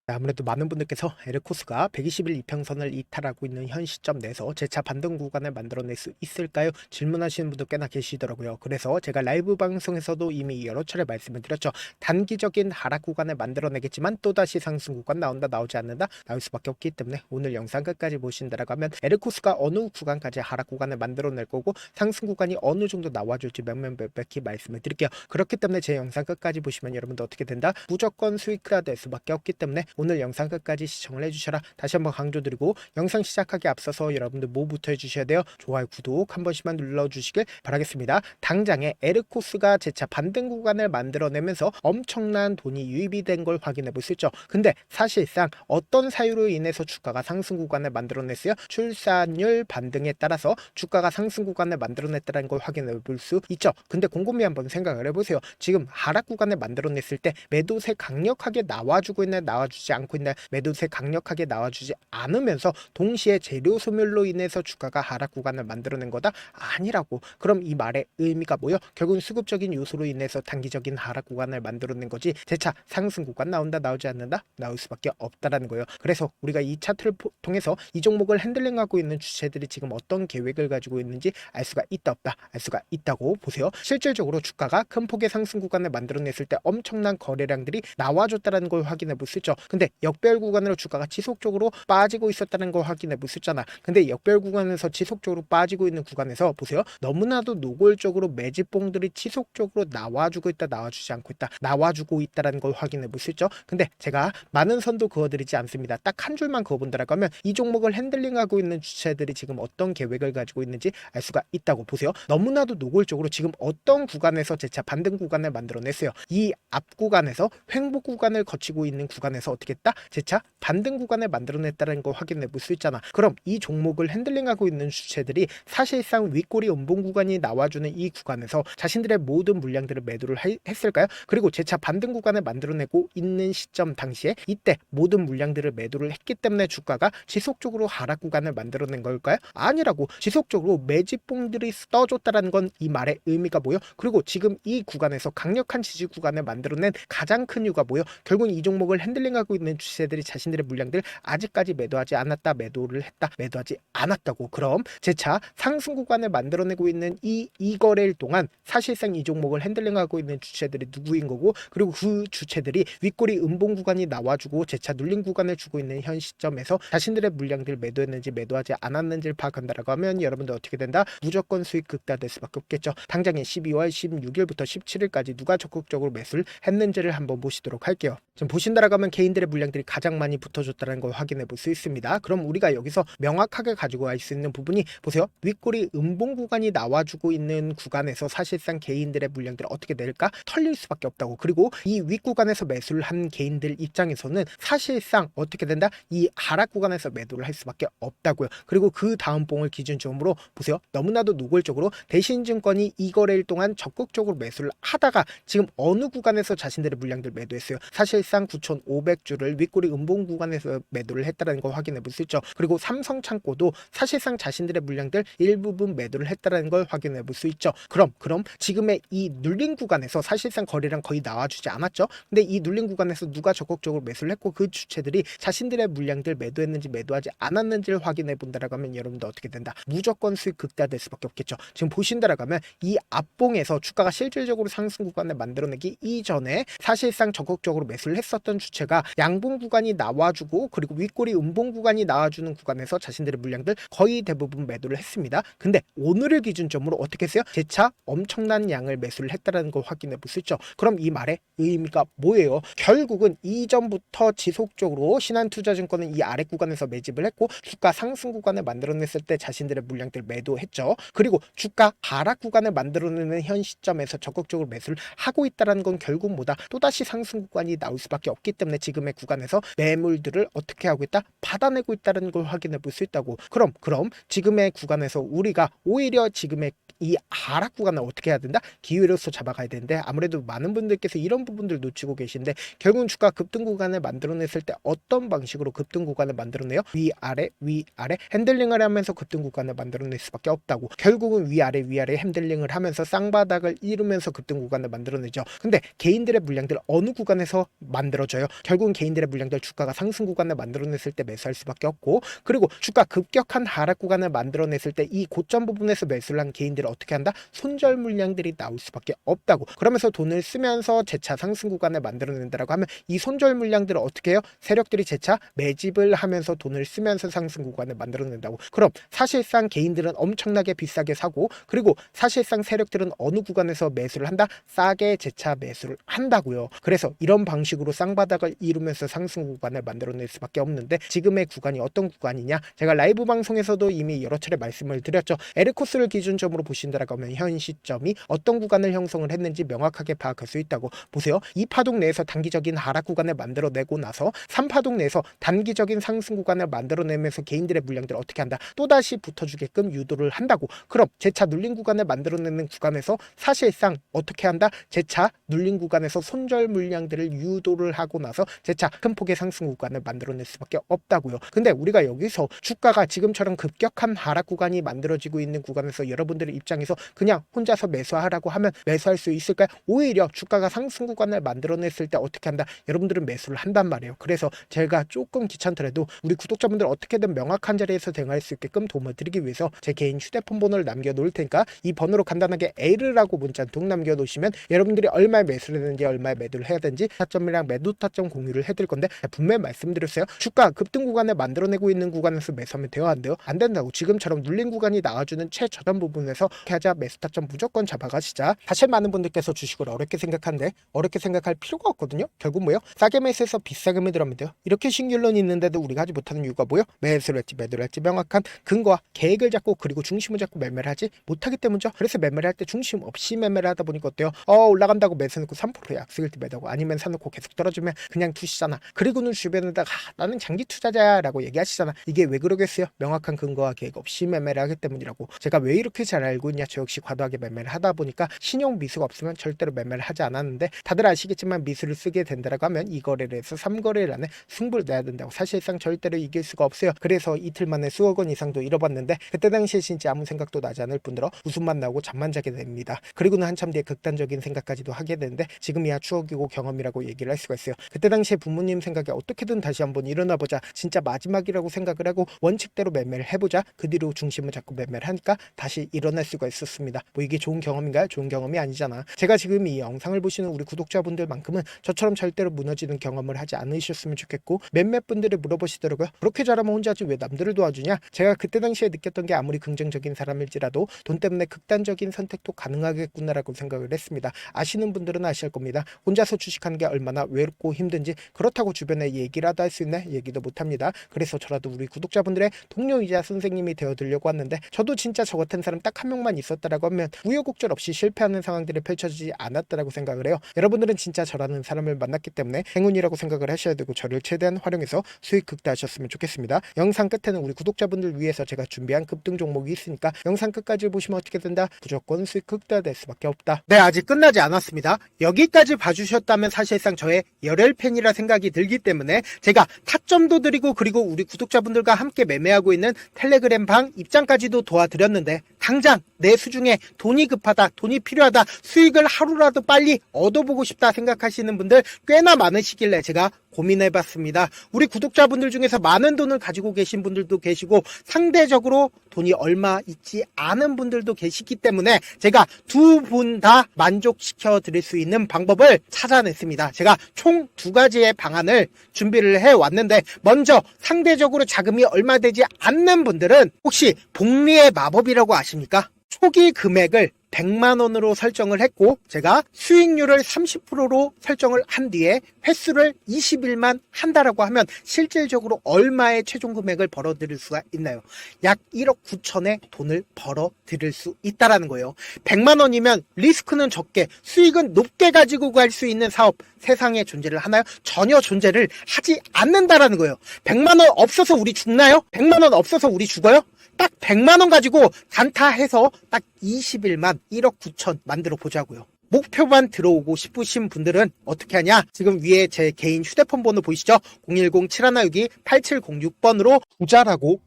아무래도 많은 분들께서 에르코스가 121 이평선을 이탈하고 있는 현 시점 내에서 재차 반등 구간을 만들어낼 수 있을까요? 질문하시는 분도 꽤나 계시더라고요. 그래서 제가 라이브 방송에서도 이미 여러 차례 말씀을 드렸죠. 단기적인 하락 구간을 만들어내겠지만 또다시 상승 구간 나온다 나오지 않는다 나올 수밖에 없기 때문에 오늘 영상 끝까지 보신다라고 하면 에르코스가 어느 구간까지 하락 구간을 만들어낼 거고 상승 구간이 어느 정도 나와줄지 명명백백히 말씀을 드릴게요. 그렇기 때문에 제 영상 끝까지 보시면 여러분도 어떻게 된다? 무조건 수익가 될 수밖에 없기 때문에 오늘 영상 끝까지 시청을 해주셔라 다시 한번 강조드리고, 영상 시작하기 앞서서 여러분들 뭐부터 해주셔야 돼요? 좋아요, 구독 한 번씩만 눌러주시길 바라겠습니다. 당장에 에르코스가 재차 반등 구간을 만들어내면서 엄청난 돈이 유입이 된 걸 확인해 볼 수 있죠. 근데 사실상 어떤 사유로 인해서 주가가 상승 구간을 만들어냈어요? 출산율 반등에 따라서 주가가 상승 구간을 만들어냈다는 걸 확인해 볼 수 있죠. 근데 곰곰이 한번 생각을 해보세요. 지금 하락 구간을 만들어냈을 때 매도세 강력하게 나와주고 있나 나와주지 않고 있나, 매도세 강력하게 나와주지 않으면서 동시에 재료 소멸로 인해서 주가가 하락 구간을 만들어낸 거다? 아니라고. 그럼 이 말의 의미가 뭐요? 결국은 수급적인 요소로 인해서 단기적인 하락 구간을 만들어낸 거지 재차 상승 구간 나온다 나오지 않는다? 나올 수밖에 없다라는 거예요. 그래서 우리가 이 차트를 통해서 이 종목을 핸들링하고 있는 주체들이 지금 어떤 계획을 가지고 있는지 알 수가 있다 없다? 알 수가 있다고 보세요. 실질적으로 주가가 큰 폭의 상승 구간을 만들어냈을 때 엄청난 거래량들이 나와줬다는 걸 확인해 볼 수 있죠. 근데 역별 구간으로 주가가 지속적으로 빠지고 있었다는 걸 확인해 볼 수 있잖아. 근데 역별 구간에서 지속적으로 빠지고 있는 구간에서 보세요. 너무나도 노골적으로 매집봉들이 지속적으로 나와주고 있다 나와주지 않고 있다 나와주고 있다는 걸 확인해 볼 수 있죠. 근데 제가 많은 선도 그어드리지 않습니다. 딱 한 줄만 그어본다라고 하면 이 종목을 핸들링하고 있는 주체들이 지금 어떤 계획을 가지고 있는지 알 수가 있다고 보세요. 너무나도 노골적으로 지금 어떤 구간에서 재차 반등 구간을 만들어냈어요. 이 앞 구간에서 횡보 구간을 거치고 있는 구간에서 어떻게 했다? 재차 반등 구간을 만들어냈다는 걸 확인해 볼 수 있잖아. 그럼 이 종목을 핸들링하고 있는 주체들이 사실상 윗꼬리 음봉 구간이 나와주는 이 구간에서 자신들의 모든 물량들을 매도를 했을까요? 그리고 재차 반등 구간을 만들어내고 있는 시점 당시에 이때 모든 물량들을 매도를 했기 때문에 주가가 지속적으로 하락 구간을 만들어낸 걸까요? 아니라고. 지속적으로 매집봉들이 떠줬다는 건 이 말의 의미가 뭐요? 그리고 지금 이 구간에서 강력한 지지 구간을 만들어낸 가장 큰 이유가 뭐요? 결국 이 종목을 핸들링하고 있는 주체들이 자신들의 물량들 아직까지 매도하지 않았다 매도를 했다 매도하지 않았다고. 그럼 재차 상승 구간을 만들어내고 있는 이 거래일 동안 사실상 이 종목을 핸들링하고 있는 주체들이 누구인 거고, 그리고 그 주체들이 윗꼬리 음봉 구간이 나와주고 재차 눌린 구간을 주고 있는 현 시점에서 자신들의 물량들 매도했는지 매도하지 않았는지를 파악한다라고 하면 여러분들 어떻게 된다? 무조건 수익 극대화될 수밖에 없겠죠. 당장에 12월 16일부터 17일까지 누가 적극적으로 매수를 했는지를 한번 보시도록 할게요. 지금 보신다라고 하면 개인들의 물량들이 가장 많이 붙어줬다는 걸 확인해 볼 수 있습니다. 그럼 우리가 여기서 명확하게 가지고 갈 수 있는 부분이 보세요. 윗꼬리 음봉 구간이 나와주고 있는 구간에서 사실상 개인들의 물량들을 어떻게 낼까? 털릴 수밖에 없다고. 그리고 이 윗구간에서 매수를 한 개인들 입장에서는 사실상 어떻게 된다? 이 하락 구간에서 매도를 할 수밖에 없다고요. 그리고 그 다음 봉을 기준점으로 보세요. 너무나도 노골적으로 대신증권이 이 거래일 동안 적극적으로 매수를 하다가 지금 어느 구간에서 자신들의 물량들 매도했어요. 사실상 9,500주를 윗꼬리 음봉 구간에서 매도를 했다는 걸 확인해 볼 수 있죠. 그리고 삼성창고도 사실상 자신들의 물량들 일부분 매도를 했다는 걸 확인해 볼 수 있죠. 그럼 지금의 이 눌린 구간에서 사실상 거래량 거의 나와주지 않았죠. 근데 이 눌린 구간에서 누가 적극적으로 매수를 했고 그 주체들이 자신들의 물량들 매도했는지 매도하지 않았는지를 확인해 본다라고 하면 여러분들 어떻게 된다? 무조건 수익 극대화될 수밖에 없겠죠. 지금 보신다라고 하면 이 앞봉에서 주가가 실질적으로 상승 구간을 만들어내기 이전에 사실상 적극적으로 매수를 했었던 주체가 양봉 구간이 나와주고 그리고 윗꼬리 음봉 구간이 나와주는 구간에서 자신들의 물량들 거의 대부분 매도를 했습니다. 근데 오늘을 기준점으로 어떻게 했어요? 재차 엄청난 양을 매수를 했다는 걸 확인해 볼 수 있죠. 그럼 이 말의 의미가 뭐예요? 결국은 이전부터 지속적으로 신한투자증권은 이 아래 구간에서 매집을 했고 주가 상승 구간을 만들어냈을 때 자신들의 물량들 매도했죠. 그리고 주가 하락 구간을 만들어내는 현 시점에서 적극적으로 매수를 하고 있다는 건 결국 뭐다? 또다시 상승 구간이 나올 수밖에 없기 때문에 지금의 구간에서 매물들을 어떻게 하고 있다? 받아내고 있다는 걸 확인해 볼 수 있다고. 그럼 지금의 구간에서 우리가 오히려 지금의 이 하락 구간을 어떻게 해야 된다? 기회로서 잡아가야 되는데 아무래도 많은 분들께서 이런 부분들 놓치고 계신데 결국은 주가 급등 구간을 만들어냈을 때 어떤 방식으로 급등 구간을 만들어내요? 위아래 위아래 핸들링을 하면서 급등 구간을 만들어낼 수밖에 없다고. 결국은 위아래 위아래 핸들링을 하면서 쌍바닥을 이루면서 급등 구간을 만들어내죠. 근데 개인들의 물량들 어느 구간에서 만들어져요? 결국은 개인들의 물량들 주가가 상승 구간을 만들어냈을 때 매수할 수밖에 없고, 그리고 주가 급격한 하락 구간을 만들어냈을 때 이 고점 부분에서 매수를 한 개인들을 어떻게 한다? 손절 물량들이 나올 수밖에 없다고. 그러면서 돈을 쓰면서 재차 상승 구간을 만들어낸다라고 하면 이 손절 물량들을 어떻게 해요? 세력들이 재차 매집을 하면서 돈을 쓰면서 상승 구간을 만들어낸다고. 그럼 사실상 개인들은 엄청나게 비싸게 사고, 그리고 사실상 세력들은 어느 구간에서 매수를 한다? 싸게 재차 매수를 한다고요. 그래서 이런 방식으로 쌍바닥을 이루면서 상승 구간을 만들어낼 수밖에 없는데, 지금의 구간이 어떤 구간이냐? 제가 라이브 방송에서도 이미 여러 차례 말씀을 드렸죠. 에르코스를 기준점으로 보신다라고 하면 현 시점이 어떤 구간을 형성을 했는지 명확하게 파악할 수 있다고. 보세요. 2파동 내에서 단기적인 하락 구간을 만들어내고 나서 3파동 내에서 단기적인 상승 구간을 만들어내면서 개인들의 물량들을 어떻게 한다? 또다시 붙어주게끔 유도를 한다고. 그럼 재차 눌린 구간을 만들어내는 구간에서 사실상 어떻게 한다? 재차 눌린 구간에서 손절 물량들을 유도를 하고 나서 재차 큰 폭의 상승 구간을 만들어낼 수밖에 없다고요. 근데 우리가 여기서 주가가 지금처럼 급격한 하락 구간이 만들어지고 있는 구간에서 여러분들의 입장에서 그냥 혼자서 매수하라고 하면 매수할 수 있을까요? 오히려 주가가 상승 구간을 만들어냈을 때 어떻게 한다? 여러분들은 매수를 한단 말이에요. 그래서 제가 조금 귀찮더라도 우리 구독자분들 어떻게든 명확한 자리에서 대응할 수 있게끔 도움을 드리기 위해서 제 개인 휴대폰 번호를 남겨놓을 테니까 이 번호로 간단하게 L이라고 문자 둥 남겨놓으시면 여러분들이 얼마에 매수를 했는지 얼마에 매도를 해야 되는지 타점이랑 매도 타점 공유를 해드릴 건데, 분명히 말씀드렸어요. 주가 급등 구간을 만들어내고 있는 구간에서 매수하면 돼요? 안 돼요? 안 된다고. 지금처럼 눌린 구간이 나와주는 최저점 부분에서 이렇게 하자. 매수 타점 무조건 잡아가시자. 사실 많은 분들께서 주식을 어렵게 생각하는데 어렵게 생각할 필요가 없거든요. 결국 뭐요? 싸게 매수해서 비싸게 매도하면 돼요. 이렇게 신규론이 있는데도 우리가 하지 못하는 이유가 뭐요? 매수를 할지 매도를 할지 명확한 근거와 계획을 잡고, 그리고 중심을 잡고 매매를 하지 못하기 때문이죠. 그래서 매매를 할 때 중심 없이 매매를 하다 보니까 어때요? 올라간다고 매수해놓고 3% 약속일 때 매도하고, 아니면 사놓고 계속 떨어지면 그냥 투시잖아. 그리고는 주변에다가 나는 장기 투자자야 라고 얘기하시잖아. 이게 왜 그러겠어요? 명확한 근거와 계획 없이 매매를 하기 때문이라고. 제가 왜 이렇게 잘 알고 있냐? 저 역시 과도하게 매매를 하다 보니까 신용 미수가 없으면 절대로 매매를 하지 않았는데, 다들 아시겠지만 미수를 쓰게 된다라고 하면 이 거래를 해서 3거래일 안에 승부를 내야 된다고. 사실상 절대로 이길 수가 없어요. 그래서 이틀 만에 수억 원 이상도 잃어봤는데, 그때 당시에 진짜 아무 생각도 나지 않을 뿐더러 웃음만 나오고 잠만 자게 됩니다. 그리고는 한참 뒤에 극단적인 생각까지도 하게 되는데, 지금이야 추억이고 경험이라고 얘기를 할 수가 있어요. 그때 당시에 부모님 생각에 어떻게든 다시 한번 일어나보자, 진짜 마지막이라고 생각을 하고 원칙대로 매매를 해보자. 그 뒤로 중심을 잡고 매매를 하니까 다시 일어날 수가 있었습니다. 뭐 이게 좋은 경험인가요? 좋은 경험이 아니잖아. 제가 지금 이 영상을 보시는 우리 구독자분들만큼은 저처럼 절대로 무너지는 경험을 하지 않으셨으면 좋겠고, 몇몇 분들이 물어보시더라고요. 그렇게 잘하면 혼자 하지 왜 남들을 도와주냐? 제가 그때 당시에 느꼈던 게 아무리 긍정적인 사람일지라도 돈 때문에 극단적인 선택도 가능하겠구나라고 생각을 했습니다. 아시는 분들은 아실 겁니다. 혼자서 주식하는 게 얼마나 외롭고 힘든지. 그렇다고 주변에 얘기라도 할 수 있나? 얘기도 못합니다. 그래서 저라도 우리 구독자분들의 동료이자 선생님이 되어드리려고 왔는데, 저도 진짜 저 같은 사람 딱 한 명만 있었다라고 하면 우여곡절 없이 실패하는 상황들이 펼쳐지지 않았다라고 생각을 해요. 여러분들은 진짜 저라는 사람을 만났기 때문에 행운이라고 생각을 하셔야 되고, 저를 최대한 활용해서 수익 극대화하셨으면 좋겠습니다. 영상 끝에는 우리 구독자분들 위해서 제가 준비한 급등 종목이 있으니까 영상 끝까지 보시면 어떻게 된다? 무조건 수익 극대화될 수밖에 없다. 네, 아직 끝나지 않았습니다. 여기까지 봐주셨다면 사실상 저의 열혈 팬이라 생각이 들기 때문에 제가 타점도 드리고, 그리고 우리 구독자분들과 함께 매매하고 있는 텔레그램 방 입장까지도 도와드렸는데, 당장 내 수중에 돈이 급하다, 돈이 필요하다, 수익을 하루라도 빨리 얻어보고 싶다 생각하시는 분들 꽤나 많으시길래 제가 고민해봤습니다. 우리 구독자분들 중에서 많은 돈을 가지고 계신 분들도 계시고, 상대적으로 돈이 얼마 있지 않은 분들도 계시기 때문에 제가 두 분 다 만족시켜 드릴 수 있는 방법을 찾아냈습니다. 제가 총 두 가지의 방안을 준비를 해왔는데, 먼저 상대적으로 자금이 얼마 되지 않는 분들은 혹시 복리의 마법이라고 아십니까? 초기 금액을 100만원으로 설정을 했고, 제가 수익률을 30%로 설정을 한 뒤에 횟수를 20일만 한다라고 하면 실질적으로 얼마의 최종 금액을 벌어들일 수가 있나요? 약 1억 9천의 돈을 벌어들일 수 있다라는 거예요. 100만원이면 리스크는 적게 수익은 높게 가지고 갈 수 있는 사업, 세상에 존재를 하나요? 전혀 존재를 하지 않는다라는 거예요. 100만원 없어서 우리 죽나요? 100만원 없어서 우리 죽어요? 딱 100만원 가지고 단타해서 딱 21만 1억 9천 만들어 보자고요. 목표만 들어오고 싶으신 분들은 어떻게 하냐? 지금 위에 제 개인 휴대폰 번호 보이시죠? 010-7162-8706번으로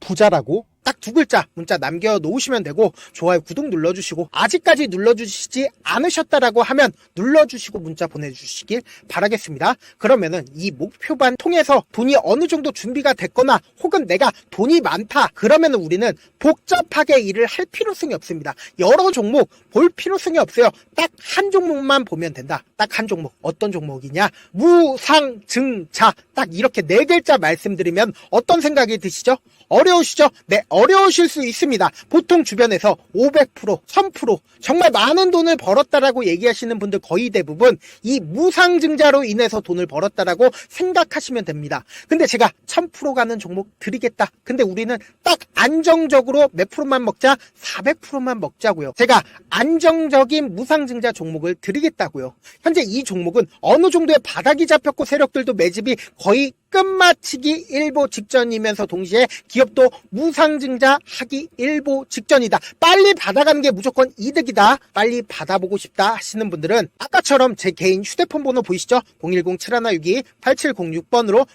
부자라고 딱 두 글자 문자 남겨놓으시면 되고, 좋아요, 구독 눌러주시고, 아직까지 눌러주시지 않으셨다라고 하면 눌러주시고 문자 보내주시길 바라겠습니다. 그러면은 이 목표반 통해서 돈이 어느 정도 준비가 됐거나 혹은 내가 돈이 많다 그러면은 우리는 복잡하게 일을 할 필요성이 없습니다. 여러 종목 볼 필요성이 없어요. 딱 한 종목만 보면 된다. 딱 한 종목. 어떤 종목이냐? 무상증자. 딱 이렇게 네 글자 말씀드리면 어떤 생각이 드시죠? 어려우시죠? 네, 어려우실 수 있습니다. 보통 주변에서 500%, 1000% 정말 많은 돈을 벌었다라고 얘기하시는 분들 거의 대부분 이 무상증자로 인해서 돈을 벌었다라고 생각하시면 됩니다. 근데 제가 1000% 가는 종목 드리겠다. 근데 우리는 딱 안정적으로 몇 프로만 먹자? 400%만 먹자고요. 제가 안정적인 무상증자 종목을 드리겠다고요. 현재 이 종목은 어느 정도의 바닥이 잡혔고 세력들도 매집이 거의 끝마치기 일보 직전이면서 동시에 기업도 무상증자 하기 일보 직전이다. 빨리 받아가는 게 무조건 이득이다. 빨리 받아보고 싶다 하시는 분들은 아까처럼 제 개인 휴대폰 번호 보이시죠? 010-7162-8706번으로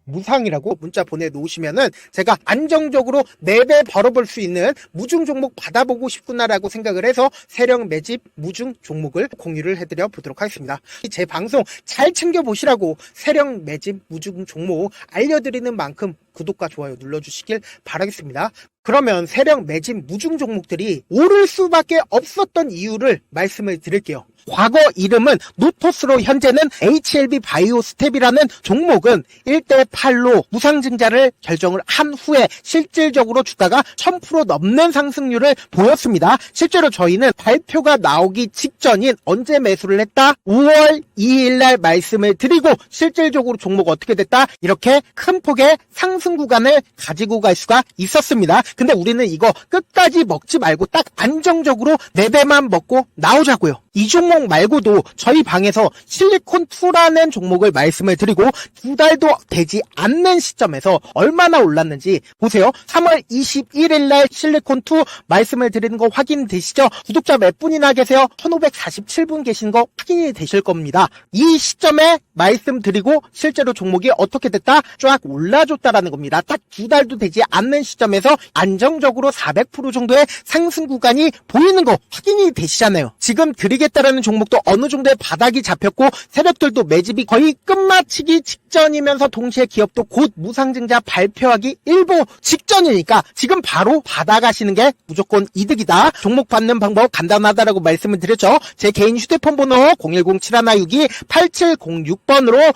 무상이라고 문자 보내놓으시면은 제가 안정적으로 4배 벌어볼 수 있는 무중 종목 받아보고 싶구나라고 생각을 해서 세력 매집 무중 종목을 공유를 해드려 보도록 하겠습니다. 제 방송 잘 챙겨보시라고 세력 매집 무중 종목 알려드리는 만큼 구독과 좋아요 눌러주시길 바라겠습니다. 그러면 세력 매집 무중 종목들이 오를 수밖에 없었던 이유를 말씀을 드릴게요. 과거 이름은 노토스로 현재는 HLB 바이오스텝이라는 종목은 1대8로 무상증자를 결정을 한 후에 실질적으로 주가가 1000% 넘는 상승률을 보였습니다. 실제로 저희는 발표가 나오기 직전인 언제 매수를 했다? 5월 2일날 말씀을 드리고 실질적으로 종목 어떻게 됐다? 이렇게 큰 폭의 상승 구간을 가지고 갈 수가 있었습니다. 근데 우리는 이거 끝까지 먹지 말고 딱 안정적으로 4배만 먹고 나오자고요. 이 종목 말고도 저희 방에서 실리콘2라는 종목을 말씀을 드리고 2달도 되지 않는 시점에서 얼마나 올랐는지 보세요. 3월 21일 날 실리콘2 말씀을 드리는 거 확인되시죠? 구독자 몇 분이나 계세요? 1547분 계신 거 확인이 되실 겁니다. 이 시점에 말씀드리고 실제로 종목이 어떻게 됐다? 쫙 올라줬다라는 겁니다. 딱 2달도 되지 않는 시점에서 안정적으로 400% 정도의 상승 구간이 보이는 거 확인이 되시잖아요. 지금 드리겠다라는 종목도 어느 정도의 바닥이 잡혔고 세력들도 매집이 거의 끝마치기 직전이면서 동시에 기업도 곧 무상증자 발표하기 일보 직전이니까 지금 바로 받아가시는 게 무조건 이득이다. 종목 받는 방법 간단하다라고 말씀을 드렸죠. 제 개인 휴대폰 번호 010-7162-8706번으로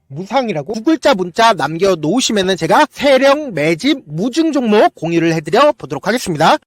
무상이라고 두 글자 문자 남겨놓으시면은 제가 세력 매집 무중 종목 공유를 해드려 보도록 하겠습니다.